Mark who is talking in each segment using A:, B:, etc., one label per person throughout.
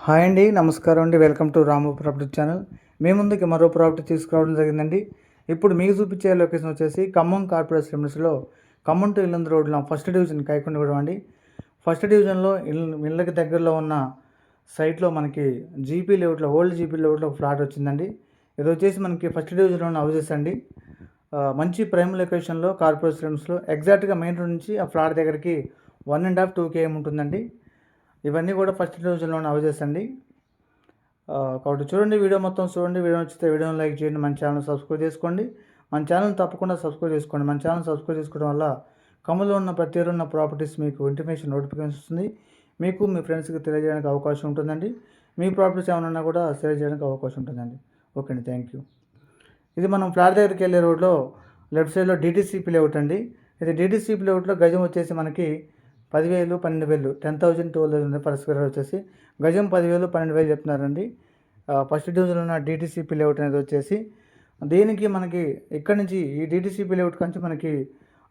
A: Hi అండి, నమస్కారం అండి. Welcome to Ramu property channel. మీ ముందుకి మరో ప్రాపర్టీ తీసుకురావడం జరిగిందండి. ఇప్పుడు మీకు చూపించే లొకేషన్ వచ్చేసి ఖమ్మం కార్పొరేట్ లిమిట్స్లో ఖమ్మం టు ఇల్లందు రోడ్లో ఫస్ట్ డివిజన్ కైకొండగూడెం అండి. ఫస్ట్ డివిజన్లో ఇళ్ళకి దగ్గరలో ఉన్న సైట్లో మనకి జీపీ లేఅవుట్లో ఓల్డ్ జీపీ లేఅవుట్లో ఒక ఫ్లాట్ వచ్చిందండి. ఇది వచ్చేసి మనకి ఫస్ట్ డివిజన్లో ఉన్న హౌసెస్ అండి. మంచి ప్రైమ్ లొకేషన్లో కార్పొరేట్ లిమిట్స్లో ఎగ్జాక్ట్గా మెయిన్ రోడ్ నుంచి ఆ ఫ్లాట్ దగ్గరికి 1.5 to 2 km ఉంటుందండి. ఇవన్నీ కూడా ఫస్ట్ డివిజన్లో ఉన్న హౌసెస్ అండి. కాబట్టి చూడండి, వీడియో మొత్తం చూడండి. వీడియో నచ్చితే వీడియోని లైక్ చేయండి, మన ఛానల్ సబ్స్క్రైబ్ చేసుకోండి. మన ఛానల్ తప్పకుండా సబ్స్క్రైబ్ చేసుకోండి. మన ఛానల్ సబ్స్క్రైబ్ చేసుకోవడం వల్ల ఖమ్మంలో ఉన్న ప్రతి ఉన్న ప్రాపర్టీస్ మీకు ఇంటిమేషన్ నోటిఫికేషన్ వస్తుంది. మీకు మీ ఫ్రెండ్స్కి తెలియజేయడానికి అవకాశం ఉంటుందండి. మీ ప్రాపర్టీస్ ఏమైనా కూడా షేర్ చేయడానికి అవకాశం ఉంటుందండి. ఓకే అండి, థ్యాంక్ యూ. ఇది మనం ఫ్లాట్ దగ్గరికి వెళ్ళే రోడ్లో లెఫ్ట్ సైడ్లో డిటీసీపీ లేఅవుట్ అండి. ఇది డిటీసీపీ లేఅవుట్లో గజం వచ్చేసి మనకి 10,000, 12,000, 10,000, 12,000 పర్ స్క్వేర్ వచ్చేసి గజం 10,000, 12,000 చెప్తున్నారండి. ఫస్ట్ డివిజన్లో ఉన్న డిటీసీపీ లేఅవుట్ అనేది వచ్చేసి దీనికి మనకి ఇక్కడ నుంచి ఈ డిటీసీపీ లేఅవుట్ నుంచి మనకి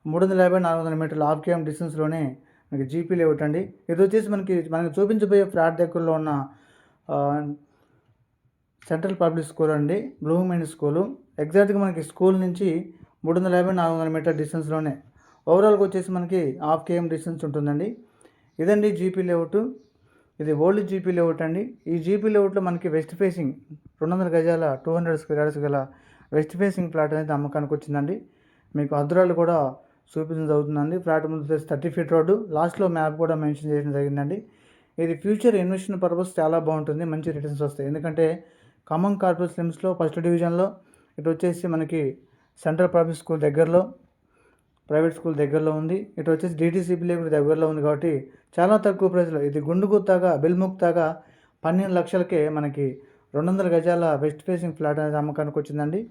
A: 350, 400 మీటర్ల హాఫ్ కేఎం డిస్టెన్స్లోనే మనకి జీపీ లేఅవుట్ అండి. ఇది వచ్చేసి మనకి చూపించబోయే ఫ్లాట్ దగ్గరలో ఉన్న సెంట్రల్ పబ్లిక్ స్కూల్ అండి, బ్లూమింగ్ స్కూలు. ఎగ్జాక్ట్గా మనకి స్కూల్ నుంచి 350, 400 మీటర్ డిస్టెన్స్లోనే ఓవరాల్గా వచ్చేసి మనకి హాఫ్ కేఎం డిస్టెన్స్ ఉంటుందండి. ఇదండి జీపీ లేఅవుట్. ఇది ఓల్డ్ జీపీ లేఅవుట్ అండి. ఈ జీపీ లేఅవుట్లో మనకి వెస్ట్ ఫేసింగ్ 200 గజాల 200 స్క్వేర్ యార్డ్స్ గల వెస్ట్ ఫేసింగ్ ఫ్లాట్ అనేది అమ్మకానికి వచ్చిందండి. మీకు అద్రాలు కూడా చూపించడం జరుగుతుందండి. ఫ్లాట్ ముందు 30 feet రోడ్డు, లాస్ట్లో మ్యాప్ కూడా మెన్షన్ చేయడం జరిగిందండి. ఇది ఫ్యూచర్ ఇన్వెస్ట్మెంట్ పర్పస్ చాలా బాగుంటుంది, మంచి రిటర్న్స్ వస్తాయి. ఎందుకంటే ఖమ్మం కార్పొరేట్ లిమిట్స్లో ఫస్ట్ డివిజన్లో ఇటు వచ్చేసి మనకి సెంట్రల్ పబ్లిక్ స్కూల్ దగ్గరలో, ప్రైవేట్ స్కూల్ దగ్గరలో ఉంది. ఇటు వచ్చేసి డిటీసీపీ లేఅవుట్ దగ్గరలో ఉంది. కాబట్టి చాలా తక్కువ ప్రైస్లో ఇది గుండుగుత్తాగా బెల్ముక్తాగా 12 లక్షలకే మనకి 200 గజాల వెస్ట్ ఫేసింగ్ ఫ్లాట్ అనేది అమ్మకానికి వచ్చిందండి.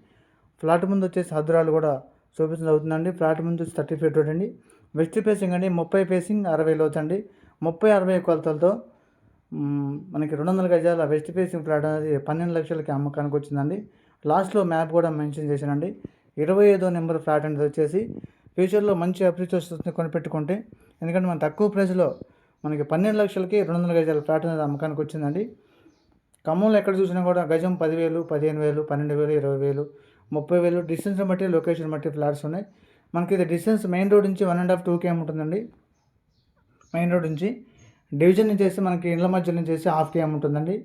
A: ఫ్లాట్ ముందు వచ్చేసి హద్దురాలు కూడా చూపించడం అవుతుందండి. ఫ్లాట్ ముందు వచ్చి 30 feet రోడ్ అండి. వెస్ట్ ఫేసింగ్ అండి, 30 ఫేసింగ్ 60 లోతు అండి. 30-60 కొలతలతో మనకి 200 గజాల వెస్ట్ ఫేసింగ్ ఫ్లాట్ అనేది 12 లక్షలకి అమ్మకానికి వచ్చిందండి. లాస్ట్లో మ్యాప్ కూడా మెన్షన్ చేశానండి. 25వ నెంబర్ ఫ్లాట్ అనేది వచ్చేసి ఫ్యూచర్లో మంచి అప్రిషియేషన్స్ వస్తుంది కొనిపెట్టుకుంటే. ఎందుకంటే మన తక్కువ ప్రైస్లో మనకి 12 లక్షలకి 200 గజాల ఫ్లాట్ అనేది అమ్మకానికి వచ్చిందండి. ఖమ్మంలో ఎక్కడ చూసినా కూడా గజం 10,000, 15,000, 12,000, 20,000, 30,000 డిస్టెన్స్ బట్టి లొకేషన్ బట్టి ఫ్లాట్స్ ఉన్నాయి. మనకి ఇది డిస్టెన్స్ మెయిన్ రోడ్ నుంచి 1.5 to 2 km ఉంటుందండి. మెయిన్ రోడ్ నుంచి డివిజన్ నుంచి వేసి మనకి ఇళ్ళ మధ్య నుంచి వేసి హాఫ్ కేఎం ఉంటుందండి.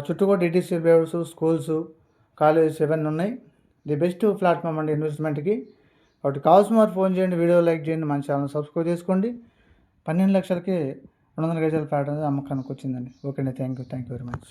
A: చుట్టూ కూడా డిటీసీ లేఅవుట్స్, స్కూల్స్, కాలేజెస్ ఇవన్నీ ఉన్నాయి. ది బెస్ట్ ప్లాట్ఫామ్ అండి ఇన్వెస్ట్మెంట్కి. కాబట్టి కావాల్సిన వారు ఫోన్ చేయండి, వీడియో లైక్ చేయండి, మన ఛానల్ సబ్స్క్రైబ్ చేసుకోండి. 12 లక్షలకి 200 గజాల ఫ్లాట్ అనేది అమ్మకానికి వచ్చిందండి. ఓకే అండి, థ్యాంక్ యూ వెరీ మచ్.